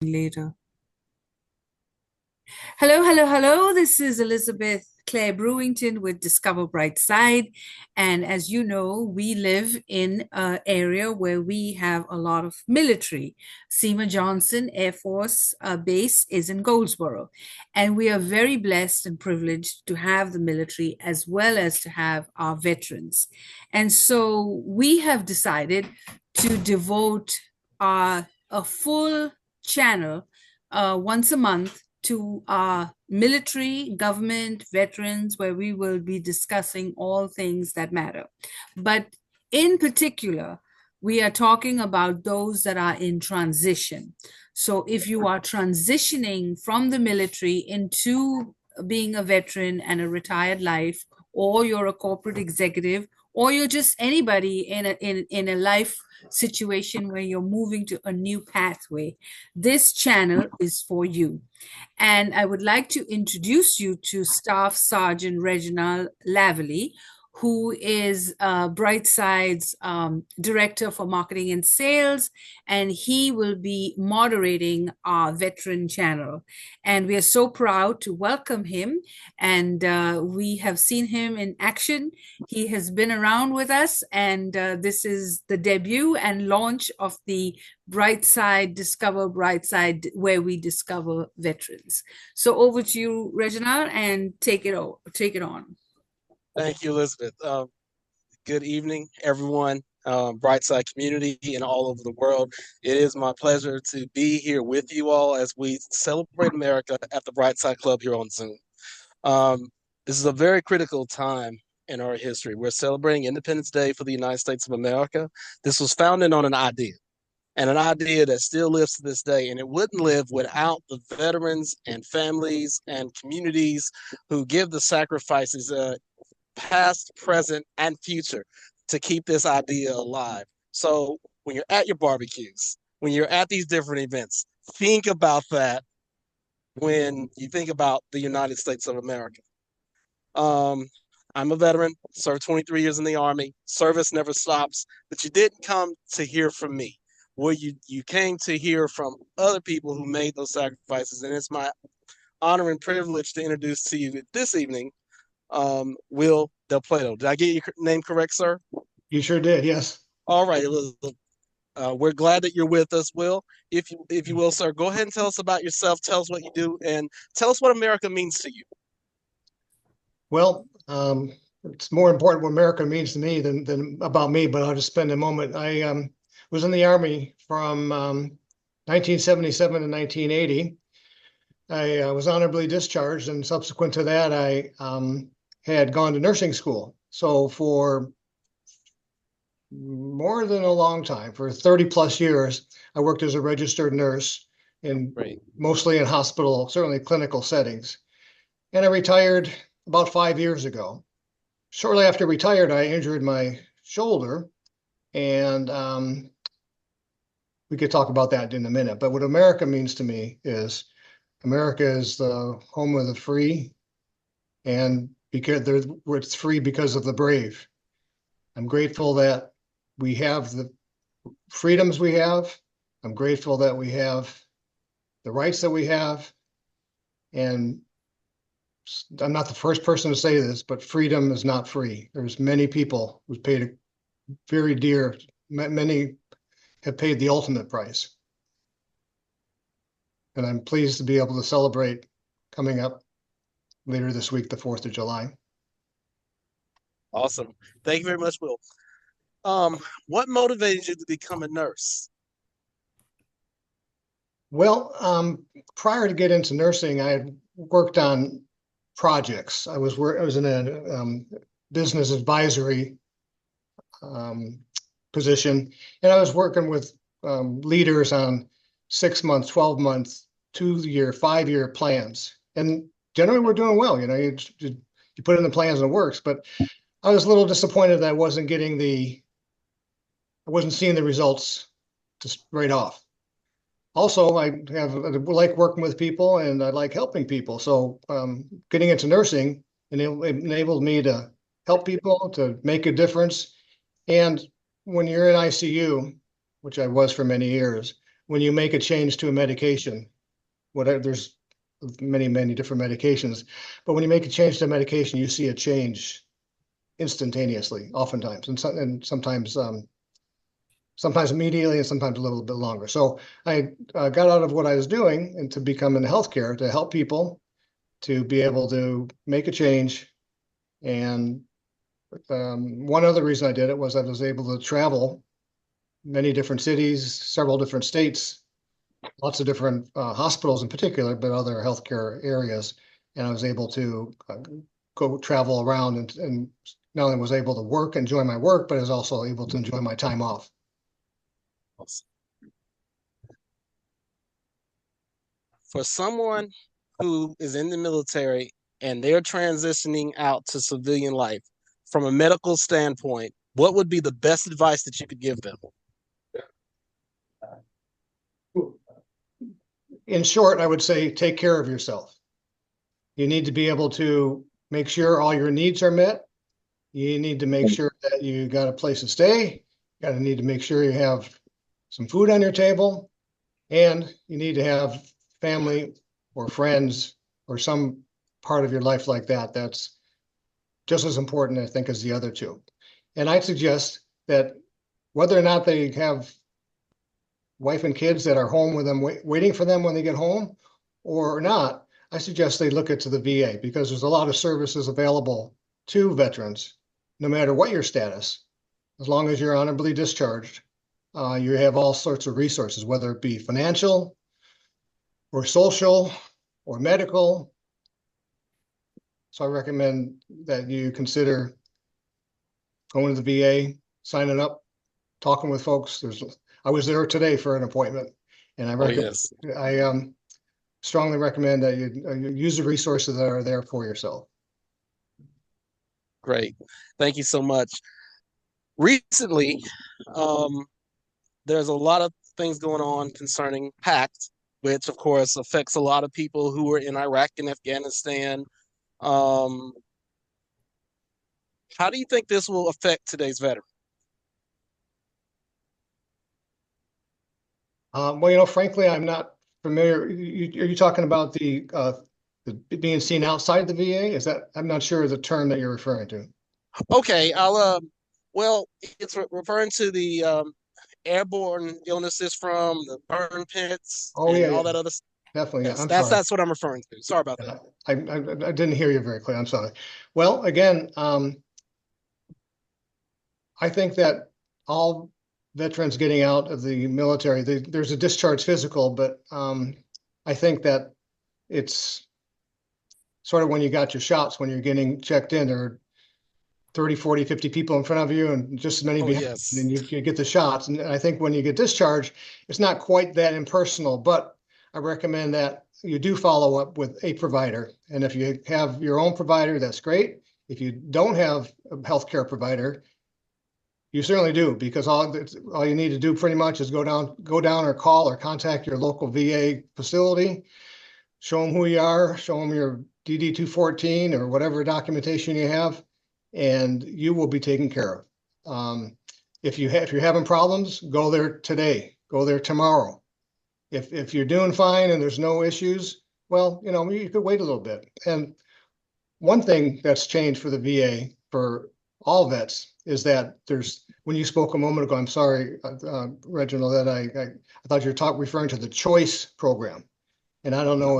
Later. Hello, hello, hello. This is Elizabeth Claire Brewington with Discover Bright Side. And as you know, we live in an area where we have a lot of military. Seymour Johnson Air Force Base is in Goldsboro. And we are very blessed and privileged to have the military as well as to have our veterans. And so we have decided to devote a full channel once a month to our military, government, veterans, where we will be discussing all things that matter. But in particular, we are talking about those that are in transition. So if you are transitioning from the military into being a veteran and a retired life, or you're a corporate executive, or you're just anybody in a life situation where you're moving to a new pathway, this channel is for you. And I would like to introduce you to Staff Sergeant Reginal Lyerly, who is Brightside's Director for Marketing and Sales, and he will be moderating our veteran channel. And we are so proud to welcome him, and we have seen him in action. He has been around with us, and this is the debut and launch of the Brightside, Discover Brightside, where we discover veterans. So over to you, Reginald, and take it on. Thank you, Elizabeth. Good evening, everyone, Brightside community and all over the world. It is my pleasure to be here with you all as we celebrate America at the Brightside Club here on Zoom. This is a very critical time in our history. We're celebrating Independence Day for the United States of America. This was founded on an idea, and an idea that still lives to this day. And it wouldn't live without the veterans and families and communities who give the sacrifices past, present, and future to keep this idea alive. So when you're at your barbecues, when you're at these different events, think about that when you think about the United States of America. Um, I'm a veteran, served 23 years in the Army. Service never stops, but you didn't come to hear from me. Well, you came to hear from other people who made those sacrifices, and it's my honor and privilege to introduce to you this evening Will DelPlato. Did I get your name correct, sir? You sure did, yes. All right, we're glad that you're with us, Will. If you will, sir, go ahead and tell us about yourself. Tell us what you do, and tell us what America means to you. Well, it's more important what America means to me than about me, but I'll just spend a moment. I was in the Army from 1977 to 1980. I was honorably discharged, and subsequent to that, I had gone to nursing school. So for more than a long time, for 30 plus years, I worked as a registered nurse mostly in hospital, certainly clinical settings. And I retired about 5 years ago. Shortly after I retired, I injured my shoulder, and we could talk about that in a minute. But what America means to me is America is the home of the free, and because it's free because of the brave. I'm grateful that we have the freedoms we have. I'm grateful that we have the rights that we have. And I'm not the first person to say this, but freedom is not free. There's many people who paid a very dear, many have paid the ultimate price. And I'm pleased to be able to celebrate coming up later this week, the 4th of July. Awesome. Thank you very much, Will. What motivated you to become a nurse? Well, prior to get into nursing, I had worked on projects. I was in a business advisory position, and I was working with leaders on 6 month, 12 month, 2 year, 5 year plans. And generally, we're doing well. You put in the plans and it works. But I was a little disappointed that I wasn't seeing the results just right off. Also, I like working with people, and I like helping people. So getting into nursing enabled me to help people, to make a difference. And when you're in ICU, which I was for many years, when you make a change to a medication, whatever, there's many different medications, but when you make a change to a medication, you see a change instantaneously, oftentimes, and sometimes immediately and sometimes a little bit longer. So I got out of what I was doing and to become in healthcare to help people to be able to make a change. And one other reason I did it was I was able to travel many different cities, several different states, lots of different hospitals in particular, but other healthcare areas. And I was able to go travel around and not only was able to work, enjoy my work, but I was also able to enjoy my time off. For someone who is in the military and they're transitioning out to civilian life, from a medical standpoint, what would be the best advice that you could give them? In short, I would say take care of yourself. You need to be able to make sure all your needs are met. You need to make sure that you got a place to stay. You need to make sure you have some food on your table, and you need to have family or friends or some part of your life like that. That's just as important, I think, as the other two. And I suggest that whether or not they have wife and kids that are home with them, waiting for them when they get home or not, I suggest they look into the VA, because there's a lot of services available to veterans, no matter what your status. As long as you're honorably discharged, you have all sorts of resources, whether it be financial or social or medical. So I recommend that you consider going to the VA, signing up, talking with folks. I was there today for an appointment, and I strongly recommend that you use the resources that are there for yourself. Great. Thank you so much. Recently, there's a lot of things going on concerning PACT, which of course affects a lot of people who are in Iraq and Afghanistan. How do you think this will affect today's veteran? Well, frankly, I'm not familiar. Are you talking about the being seen outside the VA? I'm not sure of the term that you're referring to. Okay, well, it's referring to the airborne illnesses from the burn pits and all that other stuff. Definitely. Yes, I'm sorry. That's what I'm referring to. Sorry about that. I didn't hear you very clear. I'm sorry. Well, again, I think that all veterans getting out of the military, there's a discharge physical, but I think that it's sort of when you got your shots, when you're getting checked in, there are 30, 40, 50 people in front of you and just as many behind. Yes. And you get the shots. And I think when you get discharged, it's not quite that impersonal, but I recommend that you do follow up with a provider. And if you have your own provider, that's great. If you don't have a healthcare provider, you certainly do, because all you need to do pretty much is go down or call or contact your local VA facility, show them who you are, show them your DD-214 or whatever documentation you have, and you will be taken care of. If you're having problems, go there today, go there tomorrow. If you're doing fine and there's no issues, well, you could wait a little bit. And one thing that's changed for the VA for all vets is that when you spoke a moment ago, I'm sorry, Reginal, that I thought you were referring to the choice program. And I don't know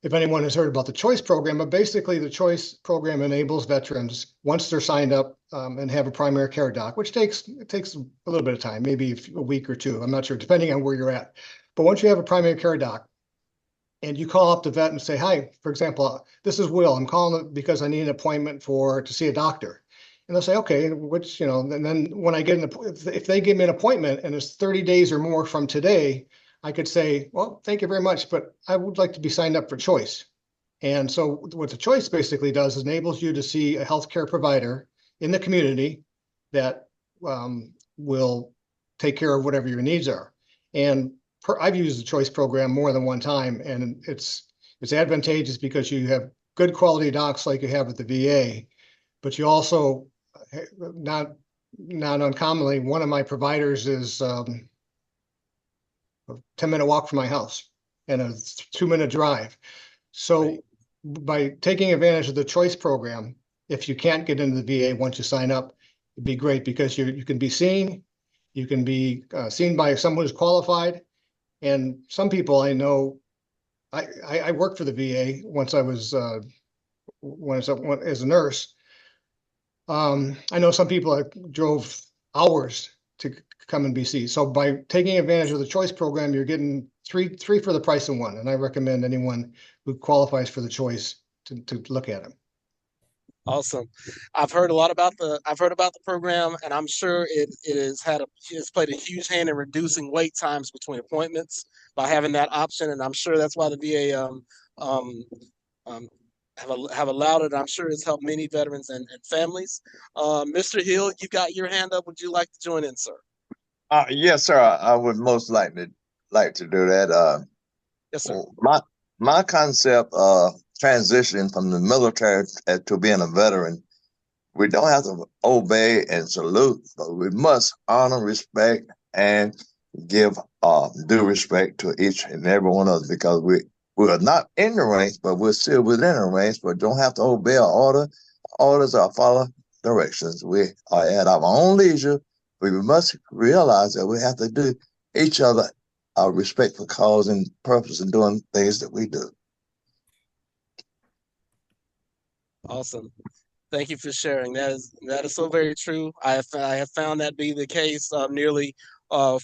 if anyone has heard about the choice program, but basically the choice program enables veterans, once they're signed up and have a primary care doc, which takes a little bit of time, maybe a week or two, I'm not sure, depending on where you're at. But once you have a primary care doc and you call up the vet and say, hi, for example, this is Will, I'm calling because I need an appointment to see a doctor. And they'll say, okay, and then when if they give me an appointment and it's 30 days or more from today, I could say, well, thank you very much, but I would like to be signed up for choice. And so what the choice basically does is enables you to see a healthcare provider in the community that will take care of whatever your needs are. And I've used the choice program more than one time, and it's advantageous because you have good quality docs like you have at the VA, but you also, not uncommonly, one of my providers is 10-minute walk from my house and a 2-minute drive. So by taking advantage of the choice program, if you can't get into the VA once you sign up, it'd be great because you can be seen. You can be seen by someone who's qualified. And some people I know, I worked for the VA once I was as a nurse. I know some people that drove hours to come and be seen. So by taking advantage of the choice program, you're getting three for the price of one. And I recommend anyone who qualifies for the choice to look at them. Awesome. I've heard about the program, and I'm sure it's played a huge hand in reducing wait times between appointments by having that option, and I'm sure that's why the VA um, have allowed it. I'm sure it's helped many veterans and families. Mr. Hill, you got your hand up. Would you like to join in, sir? Yes, sir. I would most like to do that. Yes, sir. My concept transitioning from the military to being a veteran, we don't have to obey and salute, but we must honor, respect, and give due respect to each and every one of us because we are not in the ranks, but we're still within the ranks, but don't have to obey orders or follow directions. We are at our own leisure. We must realize that we have to do each other our respect for cause and purpose in doing things that we do. Awesome. Thank you for sharing. That is so very true. I have found that be the case. Nearly 4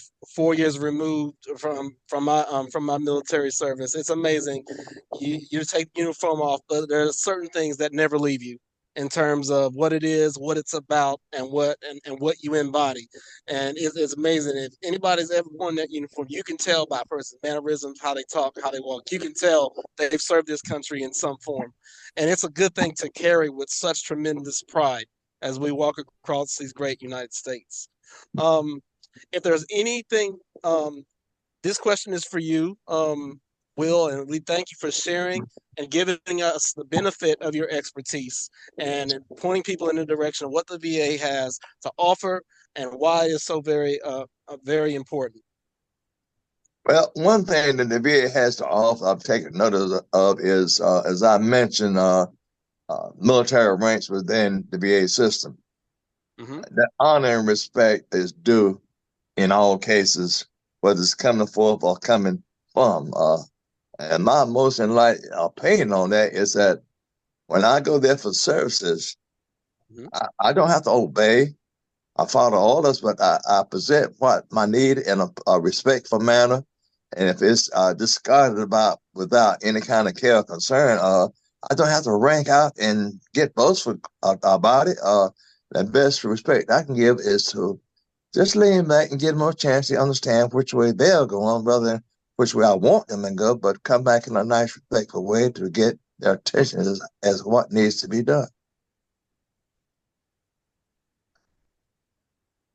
years removed from my military service. It's amazing. You take the uniform off, but there are certain things that never leave you in terms of what it is, what it's about, and what you embody. And it's amazing. If anybody's ever worn that uniform, you can tell by a person's mannerisms, how they talk, how they walk. You can tell they've served this country in some form. And it's a good thing to carry with such tremendous pride as we walk across these great United States. If there's anything, this question is for you, Will, and we thank you for sharing and giving us the benefit of your expertise and pointing people in the direction of what the VA has to offer and why it's so very important. Well, one thing that the VA has to offer, I've taken notice of, is, as I mentioned, military ranks within the VA system. Mm-hmm. That honor and respect is due in all cases, whether it's coming forth or coming from. And my most enlightened opinion on that is that when I go there for services, mm-hmm. I don't have to obey. I follow orders, but I present what my need in a respectful manner. And if it's discarded without any kind of care or concern, I don't have to rank out and get boastful about it. The best respect I can give is to just lean back and give them a chance to understand which way they're going rather than which way I want them to go, but come back in a nice, respectful way to get their attention as what needs to be done.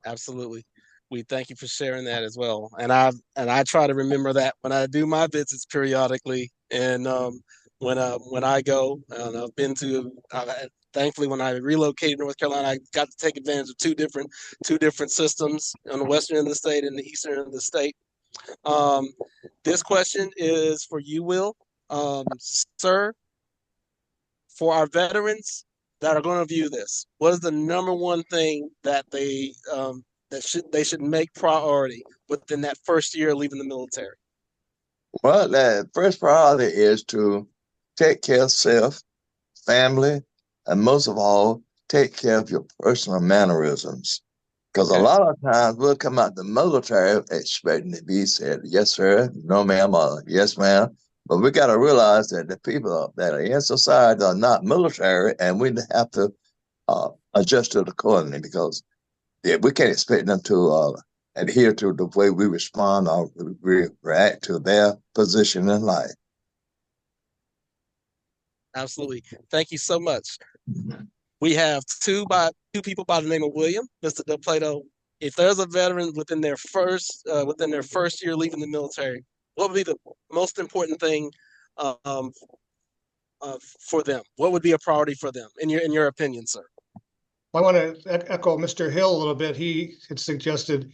Absolutely. We thank you for sharing that as well. And I try to remember that when I do my visits periodically. And when I go, and I've been to, thankfully when I relocated to North Carolina, I got to take advantage of two different systems on the western end of the state and the eastern end of the state. This question is for you, Will. Sir, for our veterans that are going to view this, what is the number one thing that they should make priority within that first year of leaving the military? Well, the first priority is to take care of self, family, and most of all, take care of your personal mannerisms. Because a lot of times we'll come out the military expecting to be said, yes, sir, no, ma'am, or yes, ma'am. But we got to realize that the people that are in society are not military, and we have to adjust to it accordingly because we can't expect them to adhere to the way we respond or react to their position in life. Absolutely. Thank you so much. We have two people by the name of William, Mr. DelPlato. If there's a veteran within their first year leaving the military, what would be the most important thing for them? What would be a priority for them, in your opinion, sir? I want to echo Mr. Hill a little bit. He had suggested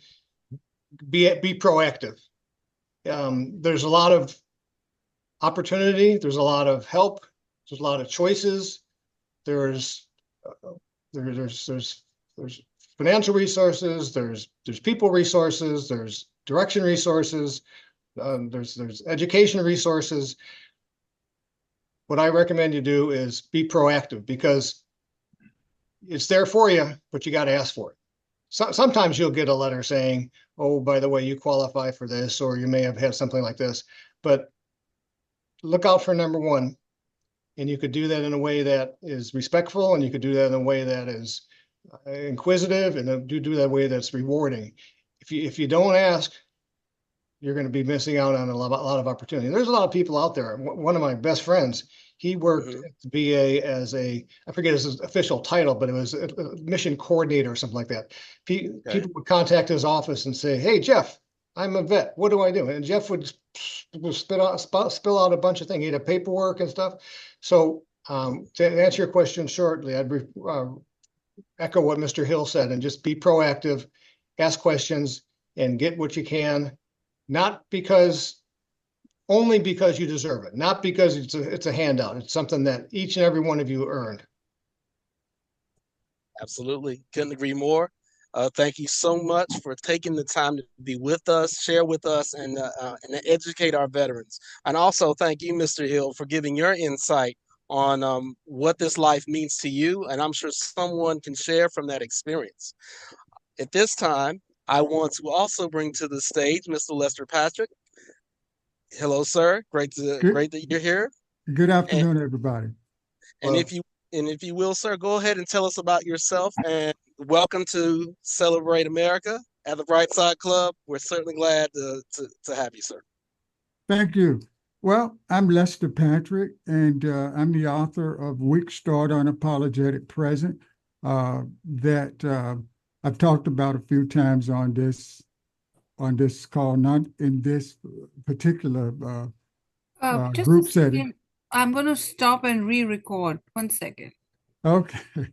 be proactive. There's a lot of opportunity. There's a lot of help. There's a lot of choices. There's financial resources. There's people resources. There's direction resources. There's education resources. What I recommend you do is be proactive, because it's there for you, but you got to ask for it. Sometimes you'll get a letter saying, oh, by the way, you qualify for this, or you may have had something like this, but look out for number one. And you could do that in a way that is respectful, and you could do that in a way that is inquisitive, and do that in a way that's rewarding. If you don't ask, you're going to be missing out on a lot of opportunity. There's a lot of people out there. One of my best friends, he worked at the VA as I forget his official title, but it was a mission coordinator or something like that. People would contact his office and say, hey, Jeff, I'm a vet. What do I do? And Jeff would spill out a bunch of things. He had paperwork and stuff. So to answer your question shortly, I'd echo what Mr. Hill said, and just be proactive, ask questions, and get what you can. Only because you deserve it, not because it's a handout. It's something that each and every one of you earned. Absolutely. Couldn't agree more. Thank you so much for taking the time to be with us, share with us, and educate our veterans. And also thank you, Mr. Hill, for giving your insight on what this life means to you. And I'm sure someone can share from that experience. At this time, I want to also bring to the stage Mr. Lester Patrick. Hello, sir. Great that you're here. Good afternoon, everybody. And if you will, sir, go ahead and tell us about yourself, and welcome to Celebrate America at the Brightside Club. We're certainly glad to have you, sir. Thank you. Well, I'm Lester Patrick, and I'm the author of Week Start Unapologetic Present that I've talked about a few times on this call, not in this particular group setting. I'm going to stop and re-record. 1 second. Okay.